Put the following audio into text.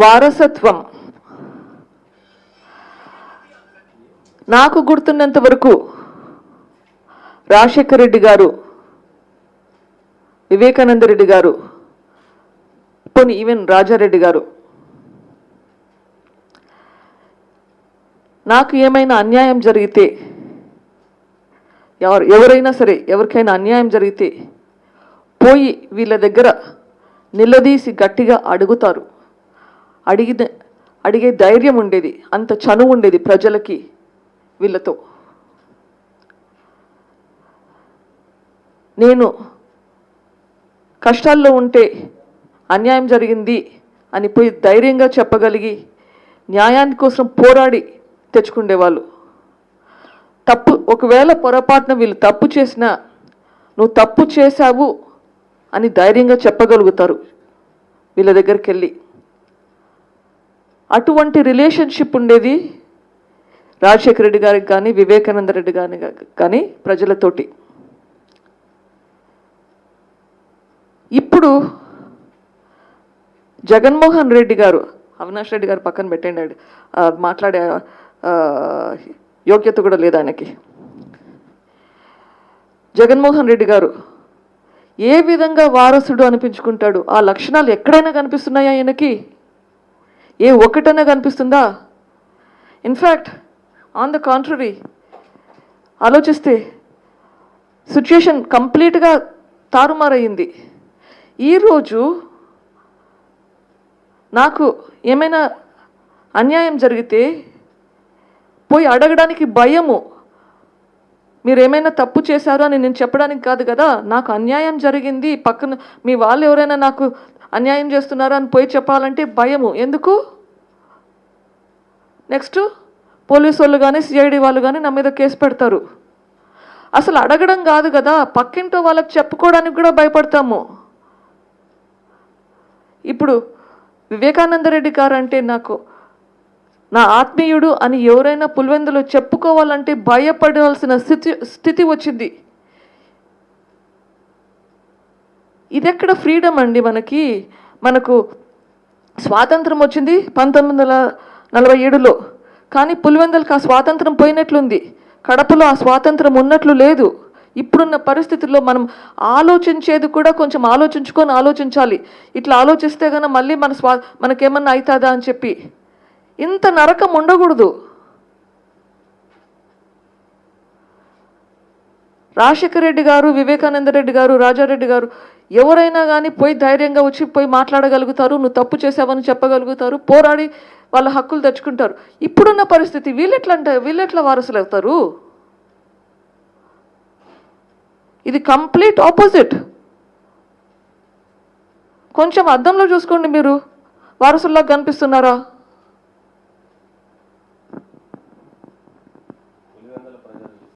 వారసత్వం నాకు గుర్తున్నంత వరకు రాజశేఖర్ రెడ్డి గారు, వివేకానంద రెడ్డి గారు, పోనీ ఈవెన్ రాజారెడ్డి గారు, నాకు ఏమైనా అన్యాయం జరిగితే, ఎవరైనా సరే ఎవరికైనా అన్యాయం జరిగితే పోయి వీళ్ళ దగ్గర నిలదీసి గట్టిగా అడుగుతారు. అడిగే ధైర్యం ఉండేది, అంత చనువు ఉండేది ప్రజలకి వీళ్ళతో. నేను కష్టాల్లో ఉంటే అన్యాయం జరిగింది అని పోయి ధైర్యంగా చెప్పగలిగి న్యాయాని కోసం పోరాడి తెచ్చుకునేవాళ్ళు. ఒకవేళ పొరపాటున వీళ్ళు తప్పు చేసినా నువ్వు తప్పు చేశావు అని ధైర్యంగా చెప్పగలుగుతారు వీళ్ళ దగ్గరికి వెళ్ళి. అటువంటి రిలేషన్షిప్ ఉండేది రాజశేఖర రెడ్డి గారికి కానీ వివేకానంద రెడ్డి గారికి కానీ ప్రజలతోటి. ఇప్పుడు జగన్మోహన్ రెడ్డి గారు, అవినాష్ రెడ్డి గారు పక్కన పెట్టండి, మాట్లాడే యోగ్యత కూడా లేదు ఆయనకి. జగన్మోహన్ రెడ్డి గారు ఏ విధంగా వారసుడు అనిపించుకుంటాడు? ఆ లక్షణాలు ఎక్కడైనా కనిపిస్తున్నాయా ఆయనకి? ఏ ఒక్కటైనా కనిపిస్తుందా? ఇన్ఫ్యాక్ట్ ఆన్ ద కాంట్రరీ ఆలోచిస్తే సిచ్యుయేషన్ కంప్లీట్గా తారుమారయ్యింది. ఈరోజు నాకు ఏమైనా అన్యాయం జరిగితే పోయి అడగడానికి భయము. మీరు ఏమైనా తప్పు చేశారు అని నేను చెప్పడానికి కాదు కదా, నాకు అన్యాయం జరిగింది, పక్కన మీ వాళ్ళు ఎవరైనా నాకు అన్యాయం చేస్తున్నారా అని పోయి చెప్పాలంటే భయము. ఎందుకు? నెక్స్ట్ పోలీసు వాళ్ళు కానీ సిఐడి వాళ్ళు కానీ నా మీద కేసు పెడతారు. అసలు అడగడం కాదు కదా, పక్కింటో వాళ్ళకి చెప్పుకోవడానికి కూడా భయపడతాము. ఇప్పుడు వివేకానంద రెడ్డి గారు అంటే నాకు నా ఆత్మీయుడు అని ఎవరైనా పులివెందులో చెప్పుకోవాలంటే భయపడాల్సిన స్థితి వచ్చింది. ఇదెక్కడ ఫ్రీడమ్ అండి? మనకు స్వాతంత్రం వచ్చింది 1947లో, కానీ పులివెందులకు ఆ స్వాతంత్రం పోయినట్లుంది. కడపలో ఆ స్వాతంత్రం ఉన్నట్లు లేదు. ఇప్పుడున్న పరిస్థితుల్లో మనం ఆలోచించేది కూడా కొంచెం ఆలోచించాలి. ఇట్లా ఆలోచిస్తే కనుక మళ్ళీ మనకేమన్నా అవుతుందా అని చెప్పి. ఇంత నరకం ఉండకూడదు. రాజశేఖర రెడ్డి గారు, వివేకానంద రెడ్డి గారు, రాజారెడ్డి గారు ఎవరైనా కానీ పోయి ధైర్యంగా వచ్చి పోయి మాట్లాడగలుగుతారు, నువ్వు తప్పు చేసావని చెప్పగలుగుతారు, పోరాడి వాళ్ళ హక్కులు తెచ్చుకుంటారు. ఇప్పుడున్న పరిస్థితి వీళ్ళెట్లా వారసులు అవుతారు? ఇది కంప్లీట్ ఆపోజిట్. కొంచెం అద్దంలో చూసుకోండి, మీరు వారసుల్లాగా కనిపిస్తున్నారా?